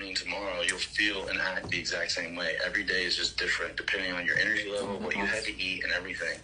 mean tomorrow you'll feel and act the exact same way. Every day is just different depending on your energy level, what you had to eat, and everything.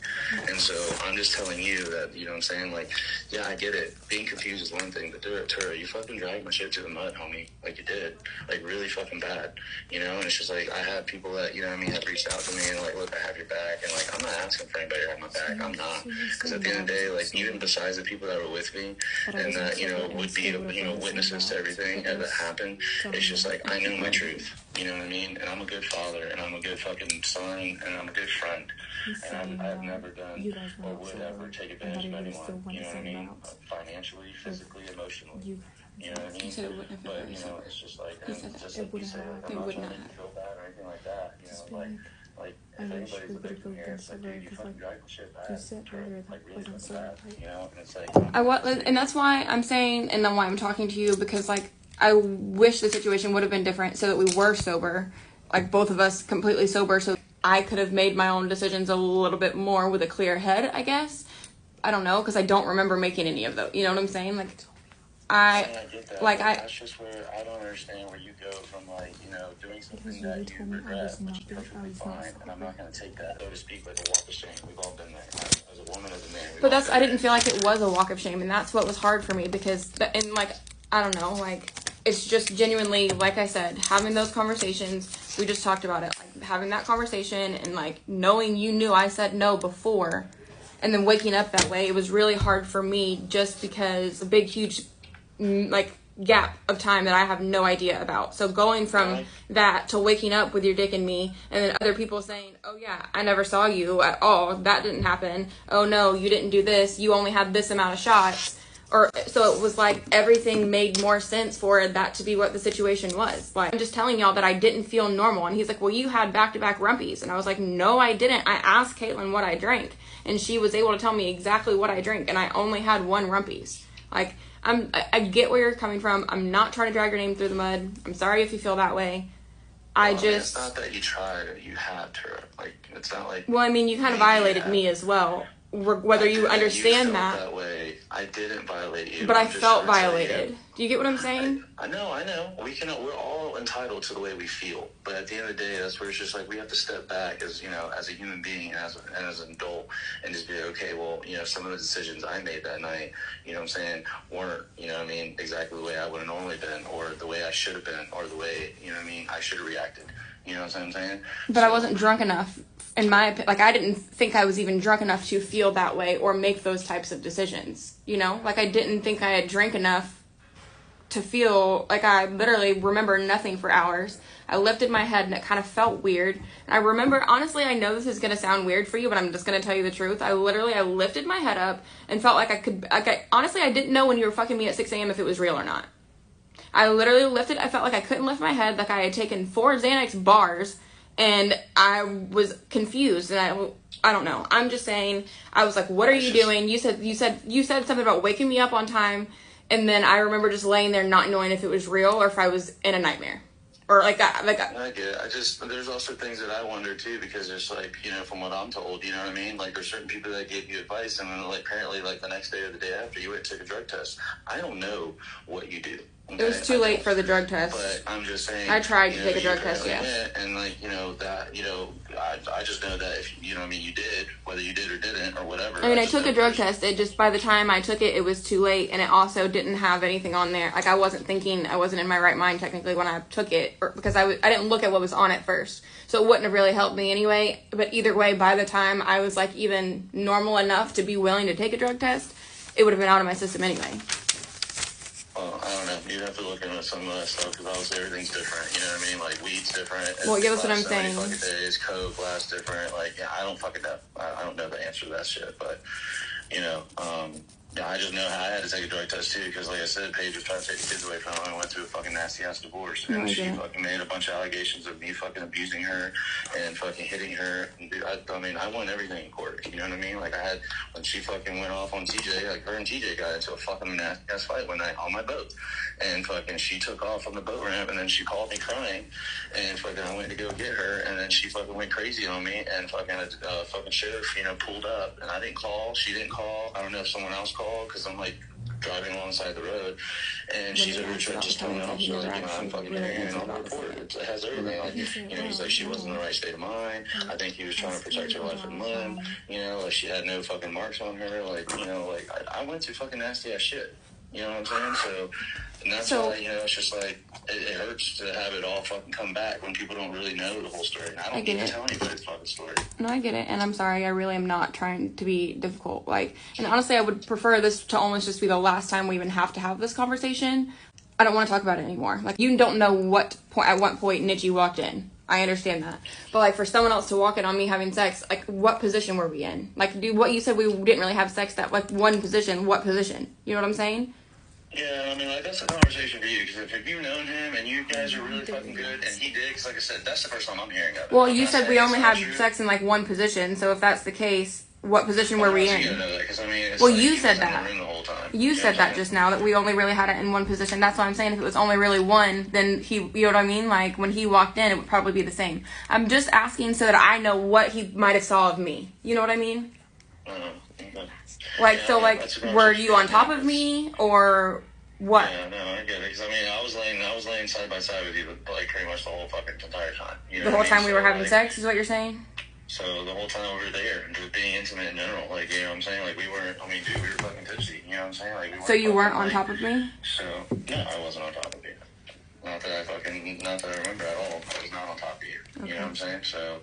And so I'm just telling you that, you know what I'm saying? Like, yeah, I get it. Being confused is one thing, but Tura, you fucking dragged my shit to the mud, homie. Like, you did. Like, really fucking bad. You know? And it's just like, I have people that, you know what I mean, have reached out to me and like, look, I have your back. And like, I'm not asking for anybody to have my back. I'm not. Because at the end of the day, like, even besides the people that were with me and that, you know, would be, you know, witnesses to everything that happened, it's just like, I know my truth. You know what I mean? And I'm a good father, and I'm a good fucking son, and I'm a good friend. And I've never done or would ever take advantage of anyone. You know what I mean? Financially, physically, emotionally. You know what I mean? But, you know, it's just like, and just like you said, I'm not trying to make you feel bad or anything like that. You know, like if anybody's a victim here, it's like, dude, you fucking dragged the shit back. Like, really fucking bad. You know? And it's like... And that's why I'm saying, and then why I'm talking to you, because, like, I wish the situation would have been different so that we were sober, like both of us completely sober, so I could have made my own decisions a little bit more with a clear head, I guess. I don't know, because I don't remember making any of those. You know what I'm saying? Like, I get that. Like, that's just where I don't understand where you go from, like, you know, doing something that you regret, which is perfectly fine, and I'm not going to take that, so to speak, like a walk of shame. We've all been there. As a woman, as a man. But that's, I didn't feel like it was a walk of shame, and that's what was hard for me, because, and like, I don't know, like, it's just genuinely, like I said, having those conversations, we just talked about it, like, having that conversation, and, like, knowing you knew I said no before, and then waking up that way, it was really hard for me, just because a big, huge, like, gap of time that I have no idea about. So going from that to waking up with your dick in me, and then other people saying, oh yeah, I never saw you at all, that didn't happen, oh no, you didn't do this, you only had this amount of shots, or so it was like everything made more sense for that to be what the situation was. Like, I'm just telling y'all that I didn't feel normal. And he's like, well, you had back-to-back rumpies. And I was like, no, I didn't. I asked Caitlin what I drank, and she was able to tell me exactly what I drank, and I only had one rumpies. Like, I get where you're coming from. I'm not trying to drag your name through the mud. I'm sorry if you feel that way. It's not that you tried, you had to. Like, it's not like... Well, I mean, you kind of violated me as well. Whether you understand that way, I didn't violate you, but I felt violated. Do you get what I'm saying? I know. We're all entitled to the way we feel, but at the end of the day, that's where it's just like we have to step back as, you know, as a human being and as an adult, and just be okay. Well, you know, some of the decisions I made that night, you know what I'm saying, weren't, you know what I mean, exactly the way I would have normally been, or the way I should have been, or the way, you know what I mean, I should have reacted. You know what I'm saying? But I wasn't drunk enough, in my opinion. Like, I didn't think I was even drunk enough to feel that way or make those types of decisions, you know? Like, I didn't think I had drank enough to feel like I literally remember nothing for hours. I lifted my head, and it kind of felt weird. And I remember, honestly, I know this is going to sound weird for you, but I'm just going to tell you the truth. I lifted my head up and felt like I could, honestly, I didn't know when you were fucking me at 6 a.m. if it was real or not. I literally lifted, I felt like I couldn't lift my head, like I had taken 4 Xanax bars, and I was confused, and I don't know. I'm just saying, I was like, what are you doing? You said something about waking me up on time, and then I remember just laying there not knowing if it was real or if I was in a nightmare. Or I get it. There's also things that I wonder too, because there's like, you know, from what I'm told, you know what I mean? Like, there's certain people that give you advice, and then like apparently like the next day or the day after you went and took a drug test. I don't know what you do. Okay? It was too late for the drug test. But I'm just saying. I tried to take a drug test, yeah. And like, you know, that, you know, I just know that if, you know what I mean, you did, whether you did or didn't or whatever. I mean, I took a drug test. It just, by the time I took it, it was too late, and it also didn't have anything on there. Like, I wasn't in my right mind technically when I took it, because I didn't look at what was on it first. So it wouldn't have really helped me anyway. But either way, by the time I was like even normal enough to be willing to take a drug test, it would have been out of my system anyway. Well, I don't know. You'd have to look into some of that stuff, because obviously everything's different. You know what I mean? Like, weed's different. Well, yeah, that's what I'm saying. Fucking days, coke lasts different. Like, yeah, I don't fucking know. I don't know the answer to that shit. But, you know, yeah, I just know how I had to take a drug test too, because like I said, Paige was trying to take the kids away from me. I went through a fucking nasty ass divorce, and she fucking made a bunch of allegations of me fucking abusing her and fucking hitting her. And dude, I mean, I won everything in court. You know what I mean? Like, I had, when she fucking went off on TJ, like her and TJ got into a fucking nasty ass fight one night on my boat, and fucking she took off on the boat ramp, and then she called me crying, and fucking I went to go get her, and then she fucking went crazy on me, and fucking fucking sheriff, you know, pulled up, and I didn't call, she didn't call. I don't know if someone else called, because I'm like driving alongside the road, and she's over here just telling the officer, like, I'm fucking hearing it on the report. It has everything. Like, he's like, she wasn't in the right state of mind. I think he was trying to protect her life and limb. Like, she had no fucking marks on her. Like, like, I went through fucking nasty ass shit. You know what I'm saying? So, and that's why, it's just like, it hurts to have it all fucking come back when people don't really know the whole story. And I don't need to tell anybody the fucking story. No, I get it. And I'm sorry, I really am not trying to be difficult. Like, and honestly, I would prefer this to almost just be the last time we even have to have this conversation. I don't want to talk about it anymore. Like, you don't know at what point Nitchie walked in. I understand that. But, like, for someone else to walk in on me having sex, like, what position were we in? Like, what you said we didn't really have sex, that, like, one position, what position? You know what I'm saying? Yeah, I mean, like, that's a conversation for you, because if you've known him and you guys are really fucking good, and he did, because like I said, that's the first time I'm hearing of it. Well, you said we only had sex in, like, one position, so if that's the case, what position were we in? You know that, 'cause, I mean, well, like, you said that. You said that just now, that we only really had it in one position. That's what I'm saying. If it was only really one, then you know what I mean? Like, when he walked in, it would probably be the same. I'm just asking so that I know what he might have saw of me. You know what I mean? Okay. Like, yeah, so, like, were you on top of me, or... What? Yeah, no, I get it. Because I mean, I was laying side by side with you, like pretty much the whole fucking entire time. You know the whole time we were having sex, is what you're saying? So the whole time we were there, just being intimate in general, like, you know what I'm saying? Like, we weren't. I mean, dude, we were fucking tipsy. You know what I'm saying? Like, we weren't. So you weren't on top of me? So no, I wasn't on top of you. Not that I remember at all. I was not on top of you. Okay. You know what I'm saying? So,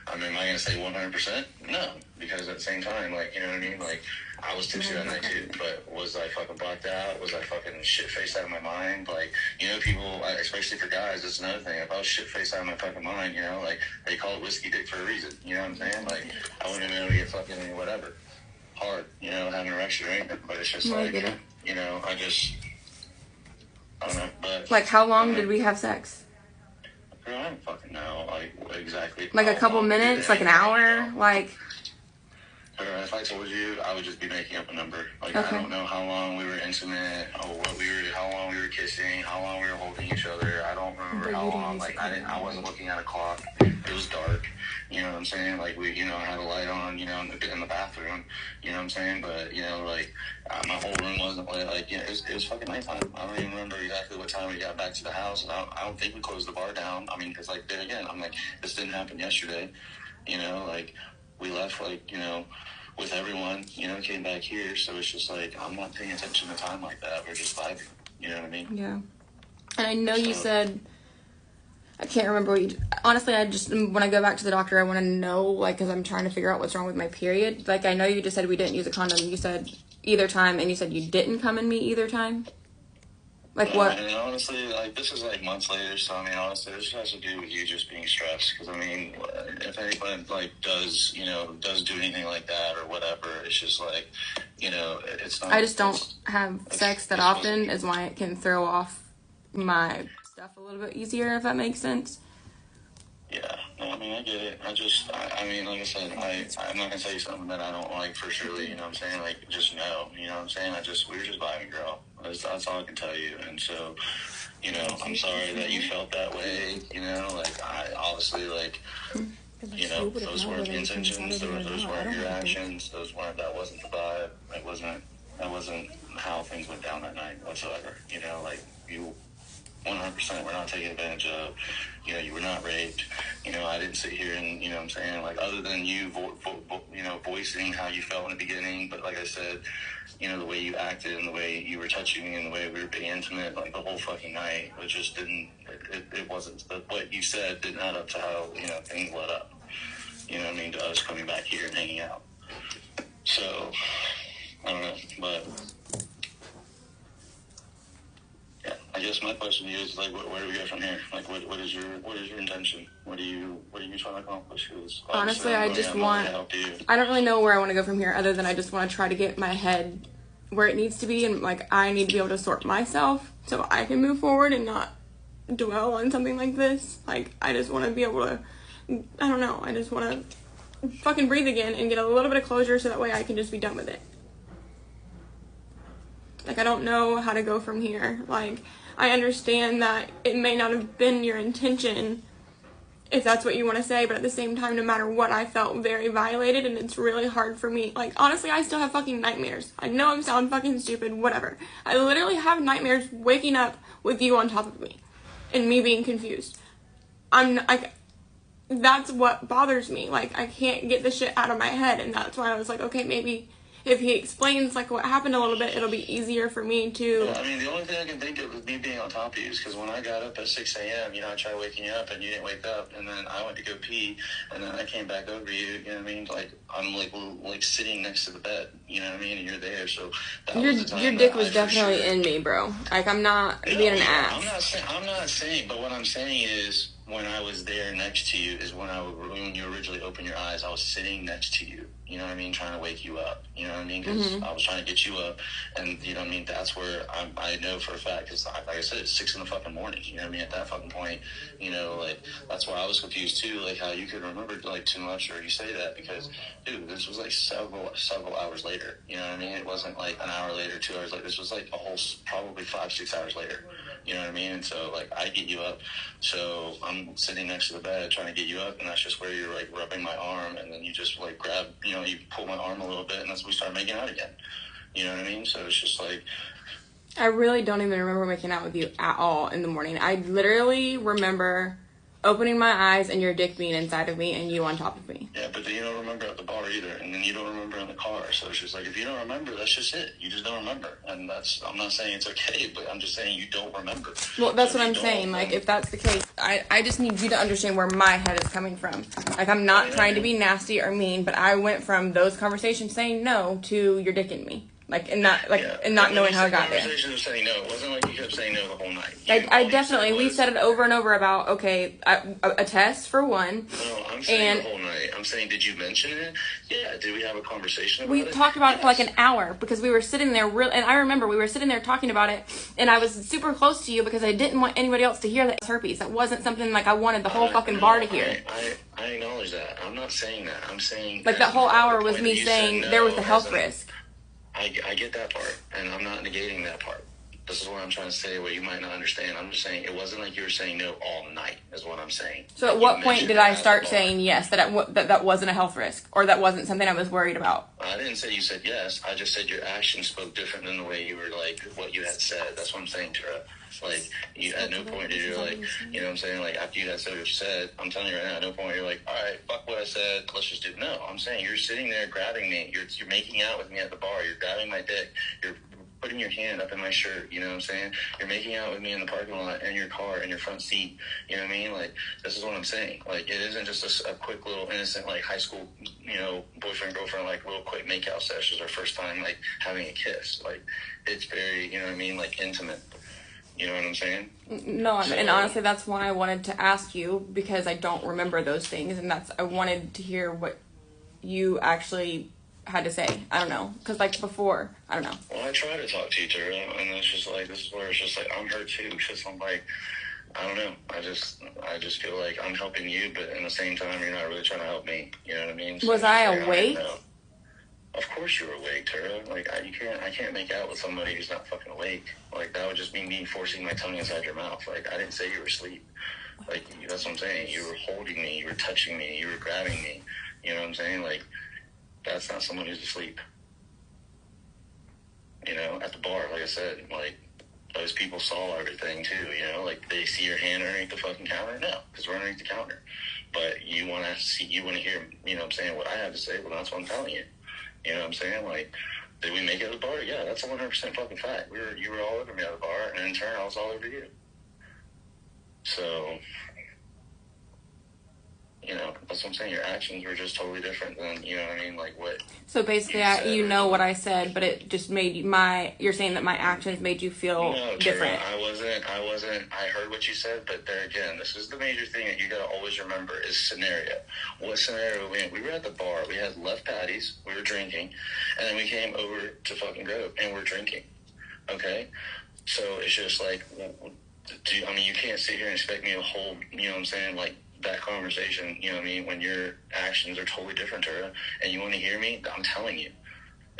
I mean, am I gonna say 100%? No, because at the same time, like, you know what I mean? Like, I was tipsy that night too, but was I fucking blacked out? Was I fucking shit-faced out of my mind? Like, people, especially for guys, that's another thing. If I was shit-faced out of my fucking mind, like, they call it whiskey dick for a reason. You know what I'm saying? Like, I wouldn't have been able to get fucking whatever hard, have an erection or anything. But it's just like, I don't know. But like, how long did we have sex? I don't fucking know, like, exactly. Like a couple minutes, like an hour, like. If I told you, I would just be making up a number. Like, okay. I don't know how long we were intimate, how long we were kissing, how long we were holding each other. I don't remember how long. Like, I wasn't looking at a clock. It was dark. You know what I'm saying? Like, we, had a light on, in the bathroom. You know what I'm saying? But, like, my whole room wasn't lit. Like, it was fucking nighttime. I don't even remember exactly what time we got back to the house. And I don't think we closed the bar down. I mean, because, like, then again, I'm like, this didn't happen yesterday. Like, we left, like, with everyone, came back here. So it's just like, I'm not paying attention to time like that. We're just vibing. You know what I mean? Yeah. And I know you said, I can't remember what you, honestly, when I go back to the doctor, I want to know, like, because I'm trying to figure out what's wrong with my period. Like, I know you just said we didn't use a condom. You said either time, and you said you didn't come in me either time. Like, what? And honestly, like, this is, like, months later, so, I mean, honestly, this has to do with you just being stressed, because, I mean, if anyone, like, does do anything like that or whatever, it's just, like, it's not... I just don't have sex that often, is why it can throw off my stuff a little bit easier, if that makes sense. Yeah, no, I mean, I get it. I mean, like I said, I'm not gonna tell you something that I don't like for surely, you know what I'm saying? Like, just know, you know what I'm saying? We were just vibing, girl. That's all I can tell you. And so, I'm sorry that you felt that way, like, I obviously, like, those weren't the intentions, those weren't your actions, that wasn't the vibe, that wasn't how things went down that night whatsoever, like, you 100% were not taken advantage of, you were not raped, I didn't sit here and, what I'm saying, like, other than you, voicing how you felt in the beginning, but like I said, the way you acted and the way you were touching me and the way we were being intimate, like, the whole fucking night, it just didn't, it wasn't, what you said didn't add up to how, things led up, what I mean, to us coming back here and hanging out. So, I don't know, but... Yeah, I guess my question to you is, like, where do we go from here? Like, what is your intention? What are you trying to accomplish? Honestly, I don't really know where I want to go from here, other than I just want to try to get my head where it needs to be, and, like, I need to be able to sort myself so I can move forward and not dwell on something like this. Like, I just want to be able to, I don't know, I just want to fucking breathe again and get a little bit of closure so that way I can just be done with it. Like, I don't know how to go from here. Like, I understand that it may not have been your intention if that's what you want to say, but at the same time, no matter what, I felt very violated, and it's really hard for me. Like, honestly, I still have fucking nightmares. I know I sound fucking stupid, whatever. I literally have nightmares waking up with you on top of me, and me being confused. That's what bothers me. Like, I can't get the shit out of my head, and that's why I was like, okay, maybe if he explains, like, what happened a little bit, it'll be easier for me to... Well, I mean, the only thing I can think of is me being on top of you is because when I got up at 6 a.m., I tried waking you up, and you didn't wake up, and then I went to go pee, and then I came back over you, you know what I mean? Like, I'm, like sitting next to the bed, you know what I mean? And you're there, so that was the time your dick was definitely in me, bro. Like, I'm not being an ass. I'm not saying, but what I'm saying is, when I was there next to you is when you originally opened your eyes, I was sitting next to you, you know what I mean, trying to wake you up, you know what I mean, because I was trying to get you up, and you know what I mean, that's where I know for a fact, because like I said, it's 6 in the fucking morning, you know what I mean, at that fucking point, you know, like, that's why I was confused too, like, how you could remember, like, too much, or you say that, because, dude, this was, like, several hours later, you know what I mean, it wasn't, like, an hour later, 2 hours later, this was, like, a whole, probably 5-6 hours later, you know what I mean, and so, like, I get you up, so I'm sitting next to the bed trying to get you up, and that's just where you're, like, rubbing my arm, and then you just, like, grab, you know, you pull my arm a little bit, and that's when we start making out again, you know what I mean, so it's just, like... I really don't even remember making out with you at all in the morning. I literally remember opening my eyes and your dick being inside of me and you on top of me. Yeah, but then you don't remember at the bar either, and then you don't remember in the car, so it's just like, if you don't remember, that's just it. You just don't remember, and that's, I'm not saying it's okay, but I'm just saying you don't remember. Well, that's what I'm saying, like, if that's the case, I just need you to understand where my head is coming from. Like, I'm not trying to be nasty or mean, but I went from those conversations saying no to your dick in me. Like, and not, like, and not knowing how I got there. Conversation of saying no. It wasn't like you kept saying no the whole night. I definitely, we said it over and over about, okay, a test for one. No, I'm saying the whole night. I'm saying, did you mention it? Yeah, did we have a conversation about it? We talked about it for like an hour because we were sitting there and I remember we were sitting there talking about it, and I was super close to you because I didn't want anybody else to hear that it was herpes. That wasn't something like I wanted the whole fucking bar to hear. I acknowledge that. I'm not saying that. I'm saying... Like, that whole hour was me saying there was the health risk. I get that part, and I'm not negating that part. This is what I'm trying to say, what you might not understand. I'm just saying it wasn't like you were saying no all night, is what I'm saying. So at what point did I start saying yes, that wasn't a health risk, or that wasn't something I was worried about? I didn't say you said yes. I just said your actions spoke different than the way you were, like, what you had said. That's what I'm saying, Tara. Like, you at no point did you, like, you know what I'm saying? Like, after you had said what you said, I'm telling you right now, at no point you're like, all right, fuck what I said, let's just do it. No, I'm saying you're sitting there grabbing me. You're making out with me at the bar. You're grabbing my dick. You're putting your hand up in my shirt, you know what I'm saying? You're making out with me in the parking lot, in your car, in your front seat, you know what I mean? Like, this is what I'm saying. Like, it isn't just a quick little innocent, like, high school, you know, boyfriend, girlfriend, like, real quick make-out sessions or first time, like, having a kiss. Like, it's very, you know what I mean, like, intimate. You know what I'm saying? No, and honestly, that's why I wanted to ask you, because I don't remember those things, and I wanted to hear what you actually had to say. I don't know, because, like, before, I don't know. Well, I try to talk to you, Tara, and it's just like, this is where it's just like, I'm hurt too, because I'm like, I don't know, I just feel like I'm helping you, but in the same time, you're not really trying to help me, you know what I mean? So was I awake? Of course you were awake, Tara. Like, I can't make out with somebody who's not fucking awake. Like, that would just be me forcing my tongue inside your mouth. Like, I didn't say you were asleep. Like, that's what I'm saying. You were holding me, you were touching me, you were grabbing me. You know what I'm saying? Like, that's not someone who's asleep. You know, at the bar, like I said, like, those people saw everything too, you know? Like, they see your hand underneath the fucking counter? No, because we're underneath the counter. But you want to hear, you know what I'm saying, what I have to say? Well, that's what I'm telling you. You know what I'm saying? Like, did we make it at the bar? Yeah, that's 100% fucking fact. You were all over me at the bar, and in turn, I was all over you. So, you know, that's what I'm saying. Your actions were just totally different than, you know what I mean? Like, what... So basically, you know what I said, but it just made you're saying that my actions made you feel different. I wasn't, I heard what you said, but there again, this is the major thing that you gotta always remember is scenario. What scenario we in? We were at the bar, we had left patties, we were drinking, and then we came over to fucking Grove, and we're drinking, okay? So it's just like, you can't sit here and expect me to hold, you know what I'm saying, like, that conversation, you know what I mean, when your actions are totally different, Tara, and you want to hear me, I'm telling you.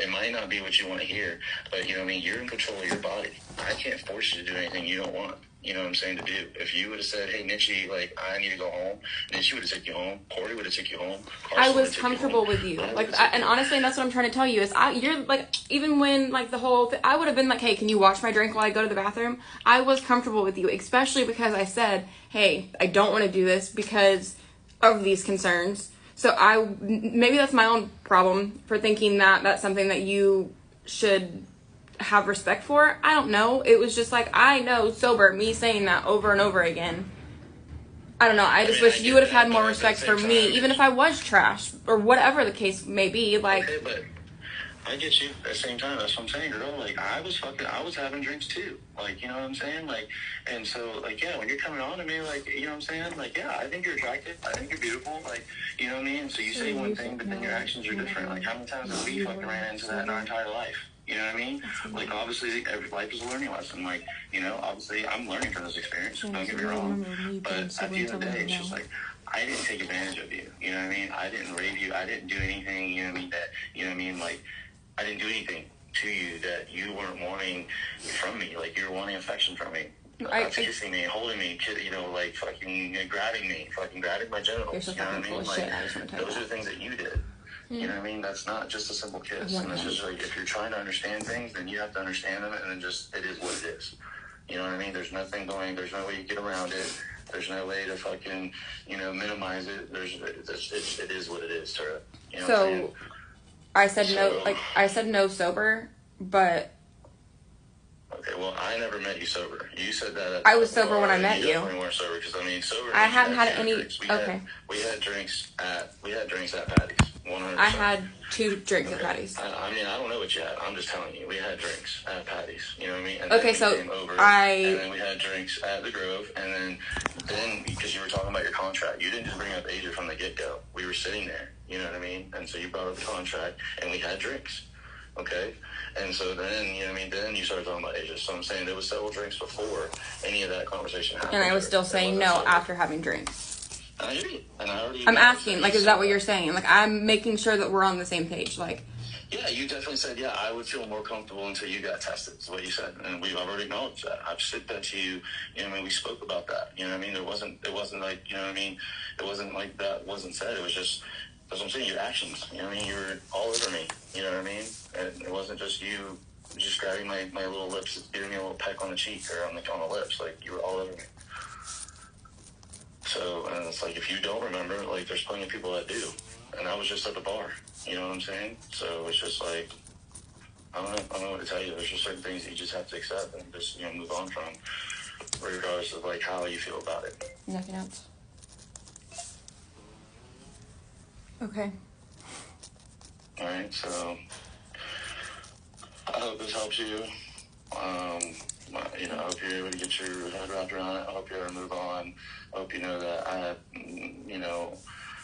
It might not be what you want to hear, but, you know what I mean, you're in control of your body. I can't force you to do anything you don't want. you know what I'm saying, to do. If you would have said, hey, Mitchie, like, I need to go home, Mitchie would have taken you home, Corey would have taken you home, I was comfortable with you. Like, and honestly, that's what I'm trying to tell you, is you're, like, even when, like, the whole I would have been like, hey, can you watch my drink while I go to the bathroom? I was comfortable with you, especially because I said, hey, I don't want to do this because of these concerns. So maybe that's my own problem for thinking that that's something that you should have respect for. I don't know. It was just like, I know sober, me saying that over and over again. I don't know. I just wish you would have had more respect for me, even if I was trash or whatever the case may be. Like, okay, but I get you. At the same time, that's what I'm saying, girl. Like, I was having drinks too. Like, you know what I'm saying? Like, and so, like, yeah, when you're coming on to me, like, you know what I'm saying? Like, yeah, I think you're attractive. I think you're beautiful. Like, you know what I mean? So you say one thing, but then your actions are different. Like, how many times have we fucking ran into that in our entire life? You know what I mean? Like, obviously, every life is a learning lesson. Like, you know, obviously, I'm learning from this experience. Don't get me wrong. But at the end of the day, it's just like, I didn't take advantage of you. You know what I mean? I didn't rape you. I didn't do anything, you know what I mean? That, you know what I mean? Like, I didn't do anything to you that you weren't wanting from me. Like, you were wanting affection from me. Kissing me, holding me, you know, like, fucking grabbing me, fucking grabbing my genitals. So you know what I mean? Like, those are the things that you did. You know what I mean? That's not just a simple kiss. And it's just like, if you're trying to understand things, then you have to understand them, and then just, it is what it is. You know what I mean? There's no way you get around it. There's no way to fucking, you know, minimize it. It is what it is, Tara. You know what I'm saying? I said no sober, but... Okay, well, I never met you sober. You said that. I was sober when I met you. You definitely weren't sober, because, I mean, sober... I hadn't had any... Okay. We had drinks at Patty's. 100%. I had 2 drinks at Patty's. I mean, I don't know what you had. I'm just telling you. We had drinks at Patty's. You know what I mean? And okay, so came over, and then we had drinks at the Grove, and then because you were talking about your contract, you didn't just bring up Asia from the get-go. We were sitting there. You know what I mean? And so you brought up the contract, and we had drinks. Okay? And so then, you know what I mean, then you started talking about Asia. So I'm saying there was several drinks before any of that conversation happened. And I was still saying no after having drinks. I hear you. And I already... I'm asking, like, is that what you're saying? Like, I'm making sure that we're on the same page, like... Yeah, you definitely said, yeah, I would feel more comfortable until you got tested, is what you said. And we've already acknowledged that. I've said that to you, you know what I mean? We spoke about that, you know what I mean? It wasn't like, you know what I mean? It wasn't like that wasn't said. It was just, that's what I'm saying, your actions, you know what I mean? You were all over me, you know what I mean? And it wasn't just you just grabbing my little lips, giving me a little peck on the cheek or on the lips. Like, you were all over me. So, and it's like, if you don't remember, like, there's plenty of people that do. And I was just at the bar. You know what I'm saying? So it's just like, I don't know what to tell you. There's just certain things that you just have to accept and just, you know, move on from, regardless of, like, how you feel about it. Nothing else. Okay. Alright, so I hope this helps you. You know, I hope you're able to get your head wrapped around it. I hope you're able to move on. I hope you know that you know,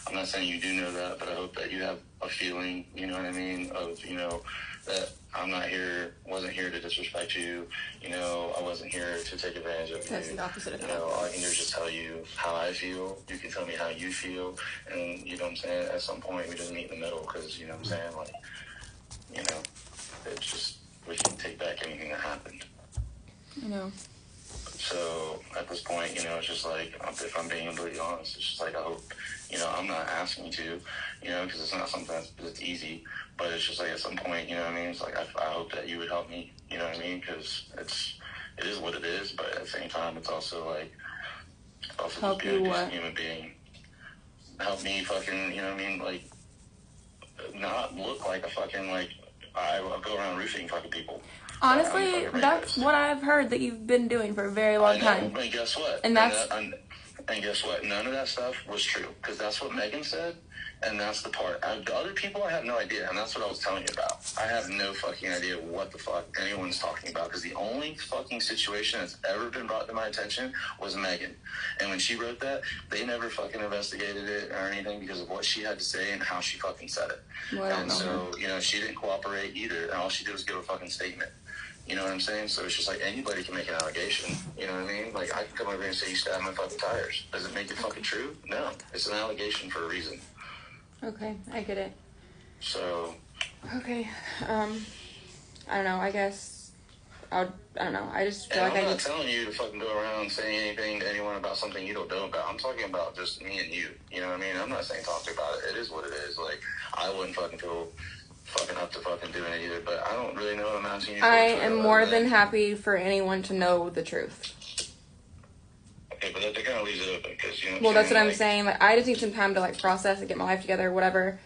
I'm not saying you do know that, but I hope that you have a feeling, you know what I mean, of, you know, that I'm wasn't here to disrespect you, you know, I wasn't here to take advantage of you. That's the opposite of that. You know, all I can do is just tell you how I feel. You can tell me how you feel, and, you know what I'm saying, at some point we just meet in the middle, because, you know what I'm saying, like, you know, it's just, we can take back anything that happened. I know. So at this point, you know, it's just like, if I'm being completely honest, it's just like, I hope, you know, I'm not asking you to, you know, because it's not something that's easy, but it's just like, at some point, you know what I mean, it's like, I hope that you would help me, you know what I mean, because it is what it is, but at the same time, it's also like, help you what? Human being. Help me fucking, you know what I mean, like, not look like a fucking, like, I go around roofing fucking people. Honestly, that's what I've heard that you've been doing for a very long time. And guess what? And guess what? None of that stuff was true, because that's what Megan said, and that's the part. The other people, I have no idea, and that's what I was telling you about. I have no fucking idea what the fuck anyone's talking about, because the only fucking situation that's ever been brought to my attention was Megan. And when she wrote that, they never fucking investigated it or anything because of what she had to say and how she fucking said it. Well, and so, you know, she didn't cooperate either, and all she did was give a fucking statement. You know what I'm saying? So it's just like, anybody can make an allegation. You know what I mean? Like, I can come over here and say you stabbed my fucking tires. Does it make it fucking true? No. It's an allegation for a reason. Okay, I get it. So. Okay, I don't know, I guess, I don't know. I just feel And like I'm not telling you to fucking go around saying anything to anyone about something you don't know about. I'm talking about just me and you. You know what I mean? I'm not saying talk to you about it. It is what it is. Like, I wouldn't fucking feel fucking up to fucking doing it either, but I don't really know what I'm asking you for. I am more than happy for anyone to know the truth. Okay, but that kind of leaves it open, because, you know well, that's what I'm like, saying. Like, I just need some time to, like, process and get my life together, whatever.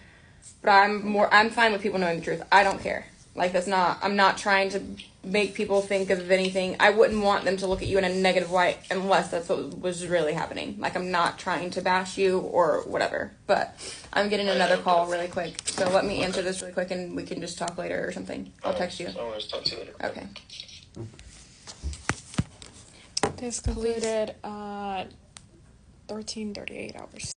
But I'm fine with people knowing the truth. I don't care. Like, I'm not trying to make people think of anything. I wouldn't want them to look at you in a negative light unless that's what was really happening. Like, I'm not trying to bash you or whatever. But I'm getting another call really quick. So let me answer this really quick and we can just talk later or something. I'll text you. Always talk to you later. Okay. This completed 13:38 hours.